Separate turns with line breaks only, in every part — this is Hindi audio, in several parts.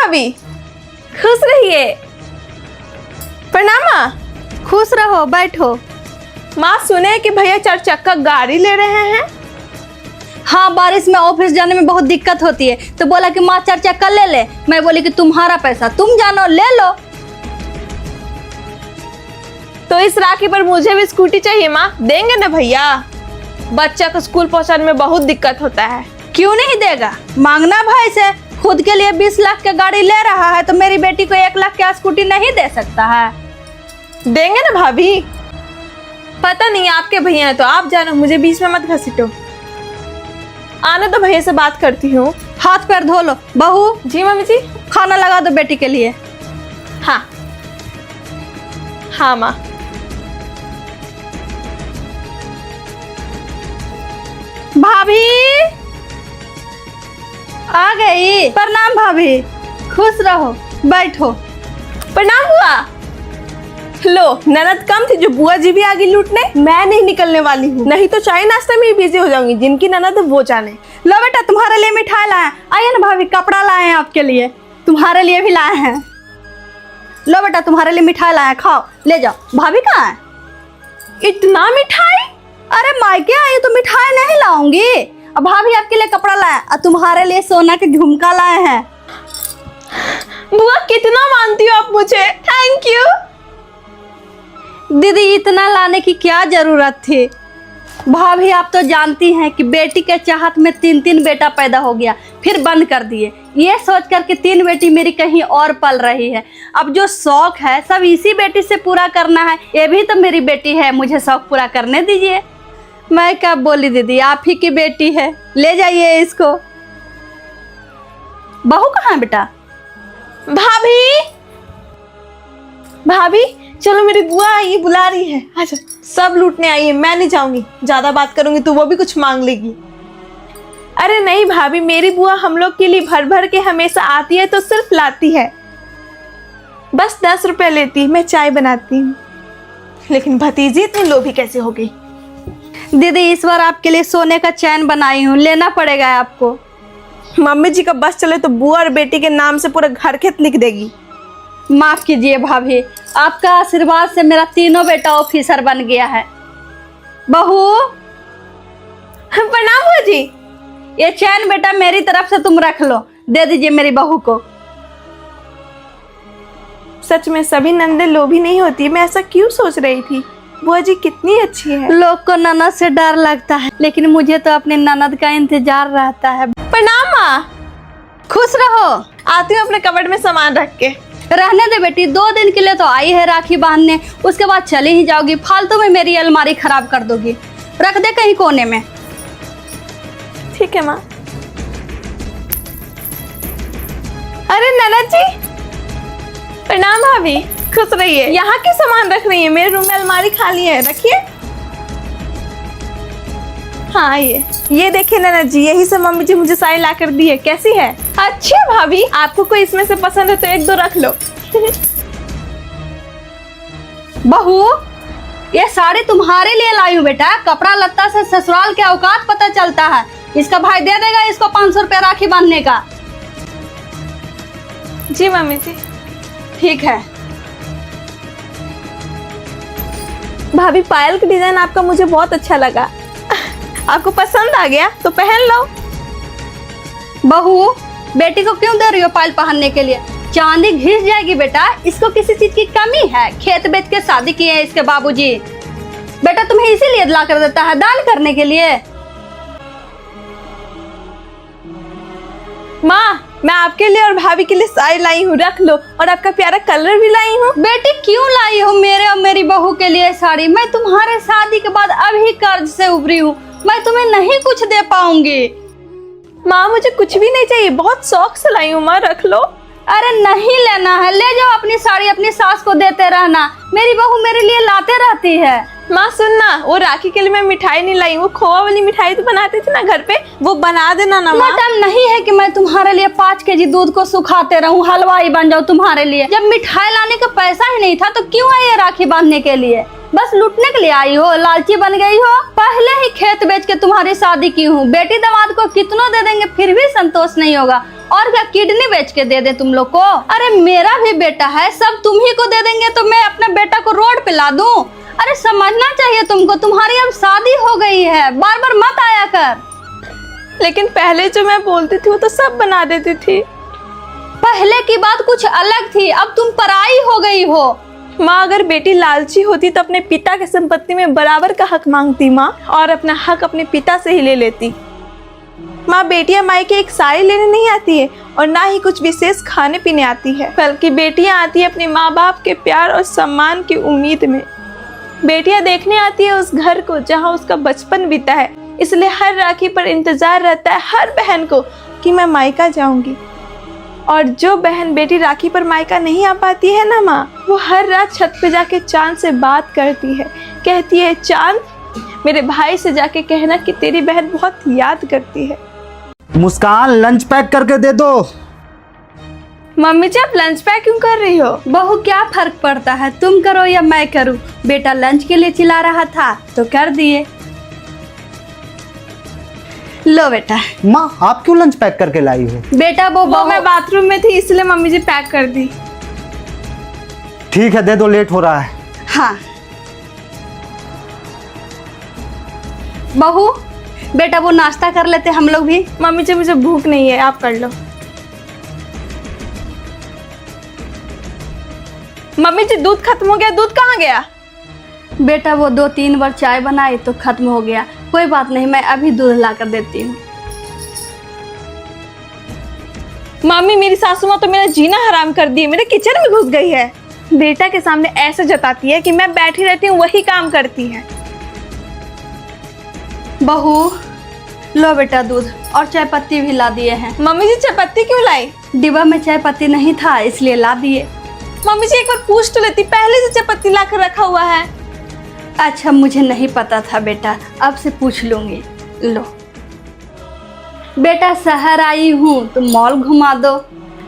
भाभी, खुश रहिए। प्रणाम माँ।
खुश रहो, बैठो।
माँ सुने कि भैया 4 चक्का गाड़ी ले रहे हैं।
हाँ, बारिश में ऑफिस जाने में बहुत दिक्कत होती है, तो बोला कि माँ 4 चक्का ले ले। मैं बोली कि तुम्हारा पैसा, तुम जानो, ले लो।
तो इस राखी पर मुझे भी स्कूटी चाहिए माँ, देंगे ना भैया? बच्चा को स्कूल पहुँचाने में बहुत दिक्कत होता है।
क्यों नहीं देगा, मांगना भाई से। खुद के लिए 20 लाख की गाड़ी ले रहा है तो मेरी बेटी को 1 लाख की स्कूटी नहीं दे सकता है?
देंगे ना भाभी। पता नहीं आपके भैया हैं तो आप जानो, मुझे बीच में मत घसीटो। आने तो भैया से बात करती हूँ।
हाथ पैर धो लो। बहू।
जी मम्मी जी।
खाना लगा दो बेटी के लिए।
हाँ हाँ माँ।
भाभी आ गई। प्रणाम भाभी, खुश रहो, बैठो।
प्रणाम हुआ। लो, ननद कम थी जो बुआ जी भी आ गई लूटने। मैं नहीं निकलने वाली हूँ, नहीं तो चाय नाश्ता में ही बिजी हो जाऊंगी। जिनकी ननद है वो जाने।
लो बेटा, तुम्हारे लिए मिठाई लाए। आइए ना भाभी, कपड़ा लाए हैं आपके लिए, तुम्हारे लिए भी लाए हैं। लो बेटा, तुम्हारे लिए मिठाई लाए हैं, खाओ, ले जाओ। भाभी कहाँ है?
इतना मिठाई?
अरे मायके आई तो मिठाई नहीं लाऊंगी। अब भाभी आपके लिए कपड़ा लाए और तुम्हारे लिए सोना के झुमका लाए हैं।
बुआ कितना मानती हो आप मुझे, थैंक यू।
दीदी, इतना लाने की क्या जरूरत थी? भाभी आप तो जानती हैं कि बेटी के चाहत में 3 बेटा पैदा हो गया, फिर बंद कर दिए। ये सोच कर कि 3 बेटी मेरी कहीं और पल रही है। अब जो शौक है सब इसी बेटी से पूरा करना है। ये भी तो मेरी बेटी है, मुझे शौक पूरा करने दीजिए। मैं क्या बोली दीदी, आप ही की बेटी है, ले जाइए इसको। बहू कहाँ है बेटा?
भाभी भाभी चलो, मेरी बुआ आई बुला रही है। अच्छा, सब लूटने आई है, मैं नहीं जाऊंगी। ज्यादा बात करूंगी तो वो भी कुछ मांग लेगी। अरे नहीं भाभी, मेरी बुआ हम लोग के लिए भर भर के हमेशा आती है तो सिर्फ लाती है। बस 10 रुपए लेती है, मैं चाय बनाती हूँ। लेकिन भतीजी इतनी लोभी कैसे हो गई?
दीदी, इस बार आपके लिए सोने का चैन बनाई हूँ, लेना पड़ेगा आपको।
मम्मी जी का बस चले तो बुआ और बेटी के नाम से पूरा घर खेत लिख देगी।
माफ कीजिए भाभी, आपका आशीर्वाद से मेरा 3 बेटा ऑफिसर बन गया है। बहू।
प्रणाम बुआ जी।
ये चैन बेटा मेरी तरफ से तुम रख लो, दे दीजिए मेरी बहू को।
सच में सभी नंदे लोभी नहीं होती, मैं ऐसा क्यों सोच रही थी। बुआ जी कितनी अच्छी है।
लोग को ननद से डर लगता है, लेकिन मुझे तो अपने ननद का इंतजार रहता है।
प्रणाम माँ।
खुश रहो।
आती हूँ अपने कबर्ड में सामान रख के।
रहने दे बेटी, 2 दिन के लिए तो आई है राखी बांधने, उसके बाद चली ही जाओगी। फालतू में मेरी अलमारी खराब कर दोगी। रख दे कहीं कोने में।
ठीक है माँ। अरे ननद जी। प्रणाम भाभी, खुश रहिए। यहाँ के सामान रख रही है? मेरे रूम में अलमारी खाली है, रखिए। हाँ ये देखिए ननद जी, यही सब मम्मी जी मुझे साड़ी ला कर दी है। कैसी है? अच्छी है भाभी। आपको कोई इसमें से पसंद है तो 1-2 रख लो।
बहू, ये साड़ी तुम्हारे लिए लाई हूँ बेटा। कपड़ा लत्ता से ससुराल के औकात पता चलता है। इसका भाई दे देगा इसको 500 रुपया राखी बांधने का।
जी मम्मी जी।
ठीक है।
भाभी, पायल का डिजाइन आपका मुझे बहुत अच्छा लगा। आपको पसंद आ गया तो पहन लो।
बहू, बेटी को क्यों दे रही हो पायल पहनने के लिए? चांदी घिस जाएगी बेटा। इसको किसी चीज की कमी है? खेत बेच के शादी की है इसके बाबूजी। बेटा तुम्हें इसीलिए ला कर देता है, दान करने के लिए।
माँ, मैं आपके लिए और भाभी के लिए साड़ी लाई हूँ, रख लो। और आपका प्यारा कलर भी लाई हूँ।
बेटी क्यों लाई हो मेरे और मेरी बहू के लिए साड़ी? मैं तुम्हारे शादी के बाद अभी कर्ज से उभरी हूँ, मैं तुम्हें नहीं कुछ दे पाऊंगी।
माँ, मुझे कुछ भी नहीं चाहिए, बहुत शौक से लाई हूँ। माँ रख लो।
अरे नहीं लेना है, ले जाओ अपनी साड़ी, अपनी सास को देते रहना। मेरी बहू मेरे लिए लाते रहती है।
माँ सुनना, वो राखी के लिए मैं मिठाई नहीं लाई, वो खोआ वाली मिठाई तो बनाते थे ना घर पे, वो बना देना ना माँ।
मैडम, नहीं है कि मैं तुम्हारे लिए 5 केजी दूध को सुखाते रहूं, हलवाई बन जाऊं तुम्हारे लिए। जब मिठाई लाने का पैसा ही नहीं था तो क्यों आई ये राखी बांधने के लिए? बस लूटने के लिए आई हो? लालची बन गई हो? पहले ही खेत बेच के तुम्हारी शादी की हूँ। बेटी दामाद को कितनों दे देंगे फिर भी संतोष नहीं होगा। और क्या किडनी बेच के दे दे तुम लोग को? अरे मेरा भी बेटा है, सब तुम ही को दे देंगे तो मैं अपने बेटा को रोड पे ला दूं? अरे समझना चाहिए तुमको, तुम्हारी अब शादी हो गई है, बार बार मत आया कर।
लेकिन पहले जो मैं बोलती थी वो तो सब बना देती थी।
पहले की बात कुछ अलग थी, अब तुम पराई हो गई हो।
माँ अगर बेटी लालची होती तो अपने पिता की संपत्ति में बराबर का हक मांगती माँ, और अपना हक अपने पिता से ही ले लेती। माँ बेटियां मायके एक साड़ी लेने नहीं आती है और ना ही कुछ विशेष खाने पीने आती है, बल्कि बेटियां आती है अपने माँ बाप के प्यार और सम्मान की उम्मीद में। बेटियां देखने आती है उस घर को जहाँ उसका बचपन बीता है, इसलिए हर राखी पर इंतजार रहता है हर बहन को कि मैं मायका जाऊंगी। और जो बहन बेटी राखी पर मायका नहीं आ पाती है ना माँ, वो हर रात छत पे जाके चांद से बात करती है, कहती है चांद मेरे भाई से जाके कहना कि तेरी बहन बहुत याद करती है।
मुस्कान लंच पैक करके दे दो।
मम्मी जी आप लंच पैक क्यों कर रही हो?
बहू क्या फर्क पड़ता है, तुम करो या मैं करूं? बेटा लंच के लिए चिल्ला रहा था तो कर दिए। लो बेटा।
माँ आप क्यों लंच पैक करके लाई हो?
बेटा वो
मैं बाथरूम में थी इसलिए मम्मी जी पैक कर दी।
ठीक है दे दो, लेट हो रहा है।
हाँ बहू, बेटा वो नाश्ता कर लेते हम लोग भी।
मम्मी जी मुझे भूख नहीं है, आप कर लो। मम्मी जी दूध खत्म हो गया, दूध कहाँ गया?
बेटा वो 2-3 बार चाय बनाई तो खत्म हो गया। कोई बात नहीं, मैं अभी दूध ला कर देती हूँ।
मम्मी मेरी सासू माँ तो मेरा जीना हराम कर दी, मेरे किचन में घुस गई है। बेटा के सामने ऐसे जताती है कि मैं बैठी रहती हूँ, वही काम करती है।
बहू लो बेटा दूध, और चाय पत्ती भी ला दिए हैं।
मम्मी जी चाय पत्ती क्यों लाई?
डिब्बा में चाय पत्ती नहीं था इसलिए ला दिए।
मम्मी जी एक बार पूछ तो लेती, पहले से चाय पत्ती ला कर रखा हुआ है।
अच्छा मुझे नहीं पता था बेटा, अब से पूछ लूंगी। लो बेटा शहर आई हूँ तो मॉल घुमा दो।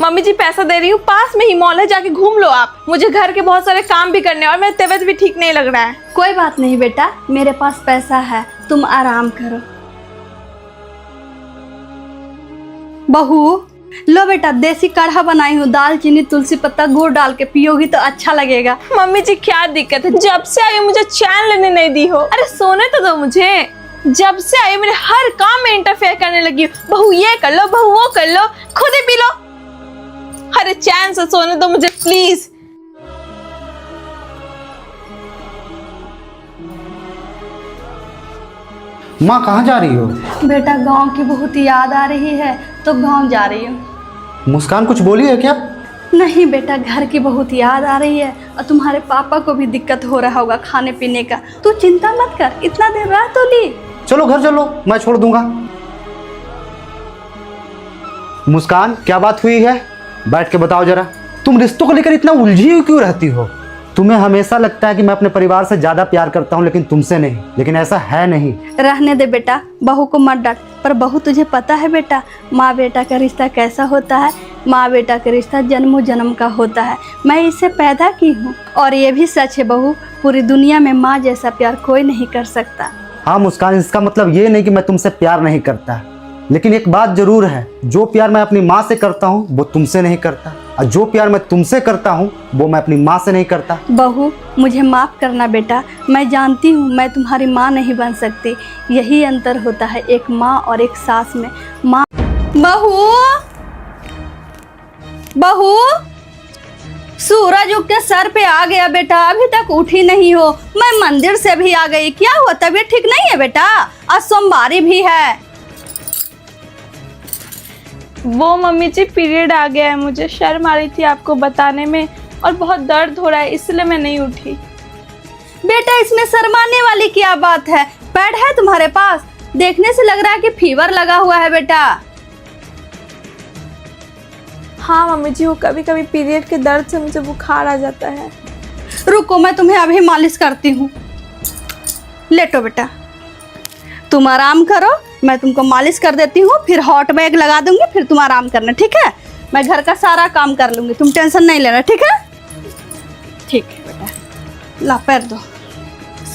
मम्मी जी पैसा दे रही हूँ, पास में ही मॉल है, जाके घूम लो आप। मुझे घर के बहुत सारे काम भी करने और मेरी तबीयत भी ठीक नहीं लग रहा है।
कोई बात नहीं बेटा, मेरे पास पैसा है, तुम आराम करो। बहू लो बेटा देसी काढ़ा बनाई हूँ, दालचीनी तुलसी पत्ता गुड़ डाल के पियोगी तो अच्छा लगेगा।
मम्मी जी क्या दिक्कत है, जब से आई हो मुझे चैन लेने नहीं दी हो। अरे सोने तो दो मुझे। जब से आई मेरे हर काम में इंटरफेयर करने लगी हो। बहू ये कर लो, बहू वो कर लो, खुद ही पी लो। अरे चैन से सोने दो मुझे प्लीज।
माँ कहाँ जा रही हो?
बेटा गांव की बहुत याद आ रही है तो गांव जा रही हूँ।
मुस्कान कुछ बोली है क्या?
नहीं बेटा, घर की बहुत याद आ रही है और तुम्हारे पापा को भी दिक्कत हो रहा होगा खाने पीने का। तू चिंता मत कर, इतना देर रह तो ली।
चलो घर चलो, मैं छोड़ दूंगा। मुस्कान क्या बात हुई है, बैठ के बताओ जरा। तुम रिश्तों को लेकर इतना उलझी हुई क्यों रहती हो? तुम्हें हमेशा लगता है कि मैं अपने परिवार से ज्यादा प्यार करता हूँ लेकिन तुमसे नहीं, लेकिन ऐसा है नहीं।
रहने दे बेटा, बहू को मत डांट। पर बहू तुझे पता है बेटा, माँ बेटा का रिश्ता कैसा होता है? माँ बेटा का रिश्ता जन्मों जन्म का होता है। मैं इसे पैदा की हूँ और ये भी सच है बहू, पूरी दुनिया में माँ जैसा प्यार कोई नहीं कर सकता।
हाँ मुस्कान, इसका मतलब ये नहीं कि मैं तुमसे प्यार नहीं करता, लेकिन एक बात जरूर है, जो प्यार मैं अपनी माँ से करता हूँ वो तुमसे नहीं करता, और जो प्यार मैं तुमसे करता हूँ वो मैं अपनी माँ से नहीं करता।
बहू मुझे माफ़ करना बेटा, मैं जानती हूँ मैं तुम्हारी माँ नहीं बन सकती। यही अंतर होता है एक माँ और एक सास में। माँ बहू बहू सूरज उग के सर पे आ गया बेटा, अभी तक उठी नहीं हो। मैं मंदिर से भी आ गई। क्या हुआ, तबीयत ठीक नहीं है बेटा? आज सोमवारी भी है।
वो मम्मी जी पीरियड आ गया है, मुझे शर्म आ रही थी आपको बताने में और बहुत दर्द हो रहा है इसलिए मैं नहीं उठी।
बेटा इसमें शर्माने वाली क्या बात है? पैड है तुम्हारे पास? देखने से लग रहा है कि फीवर लगा हुआ है बेटा।
हाँ मम्मी जी, वो कभी कभी पीरियड के दर्द से मुझे बुखार आ जाता है।
रुको मैं तुम्हें अभी मालिश करती हूँ। लेटो बेटा, तुम आराम करो, मैं तुमको मालिश कर देती हूँ, फिर हॉट बैग लगा दूंगी, फिर तुम आराम करना, ठीक है? मैं घर का सारा काम कर लूंगी, तुम टेंशन नहीं लेना, ठीक है? ठीक है बेटा, ला पैर दो।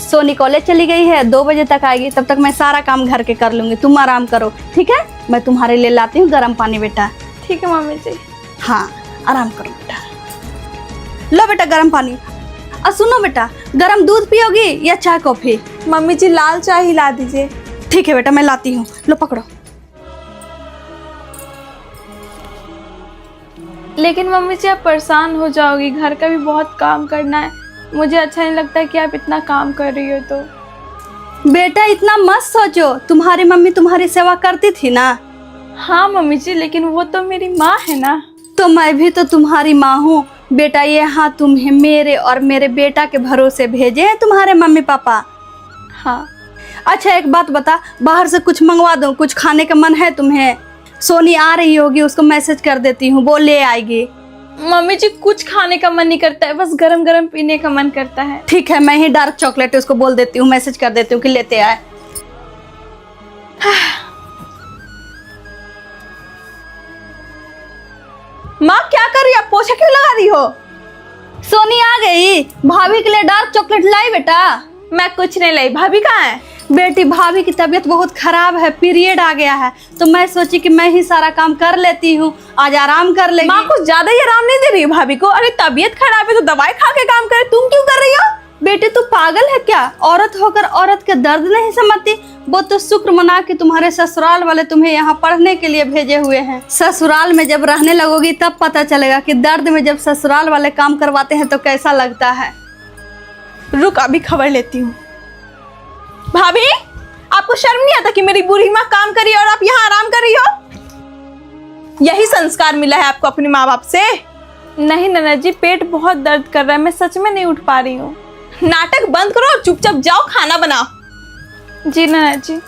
सोनी कॉलेज चली गई है, 2 बजे तक आएगी, तब तक मैं सारा काम घर के कर लूंगी, तुम आराम करो, ठीक है? मैं तुम्हारे लिए लाती हूँ गर्म पानी बेटा,
ठीक है मम्मी जी।
हाँ आराम करो बेटा। लो बेटा गर्म पानी। और सुनो बेटा, गर्म दूध पियोगी या चाय कॉफी?
मम्मी जी लाल चाय ही ला दीजिए।
ठीक है बेटा मैं लाती हूँ, लो पकड़ो।
लेकिन मम्मी जी आप परेशान हो जाओगी, घर का भी बहुत काम करना है, मुझे अच्छा नहीं लगता कि आप इतना काम कर रही हो। तो
बेटा इतना मत सोचो, तुम्हारी मम्मी तुम्हारी सेवा करती थी ना।
हाँ मम्मी जी, लेकिन वो तो मेरी माँ है ना।
तो मैं भी तो तुम्हारी माँ हूँ बेटा। ये हाँ तुम्हें मेरे और मेरे बेटा के भरोसे भेजे हैं तुम्हारे मम्मी पापा।
हाँ।
अच्छा एक बात बता, बाहर से कुछ मंगवा दूँ? कुछ खाने का मन है तुम्हें? सोनी आ रही होगी, उसको मैसेज कर देती हूँ, वो ले आएगी।
मम्मी जी कुछ खाने का मन नहीं करता है, बस गरम गरम पीने का मन करता है।
ठीक है मैं ही डार्क चॉकलेट उसको बोल देती हूँ, मैसेज कर देती हूँ कि लेते आए।
माँ क्या कर रही है आप, पोछा क्यों लगा रही हो?
सोनी आ गई, भाभी के लिए डार्क चॉकलेट लाई बेटा।
मैं कुछ नहीं लाई, भाभी कहाँ है?
बेटी भाभी की तबीयत बहुत खराब है, पीरियड आ गया है, तो मैं सोची कि मैं ही सारा काम कर लेती हूँ, आज आराम कर लेगी।
माँ कुछ ज्यादा ही आराम नहीं दे रही है भाभी को? अरे तबीयत खराब है तो दवाई खा के काम करे, तुम क्यों कर रही हो?
बेटी तू पागल है क्या? औरत होकर औरत के दर्द नहीं समझती? वो तो शुक्र मना कि तुम्हारे ससुराल वाले तुम्हें यहाँ पढ़ने के लिए भेजे हुए हैं। ससुराल में जब रहने लगोगी तब पता चलेगा कि दर्द में जब ससुराल वाले काम करवाते हैं तो कैसा लगता है।
रुक अभी खबर लेती हूँ। भाभी आपको शर्म नहीं आता कि मेरी बूढ़ी माँ काम करी और आप यहाँ आराम कर रही हो? यही संस्कार मिला है आपको अपने माँ बाप से? नहीं नन्ना जी, पेट बहुत दर्द कर रहा है, मैं सच में नहीं उठ पा रही हूँ। नाटक बंद करो और चुपचाप जाओ खाना बनाओ। जी नन्ना जी।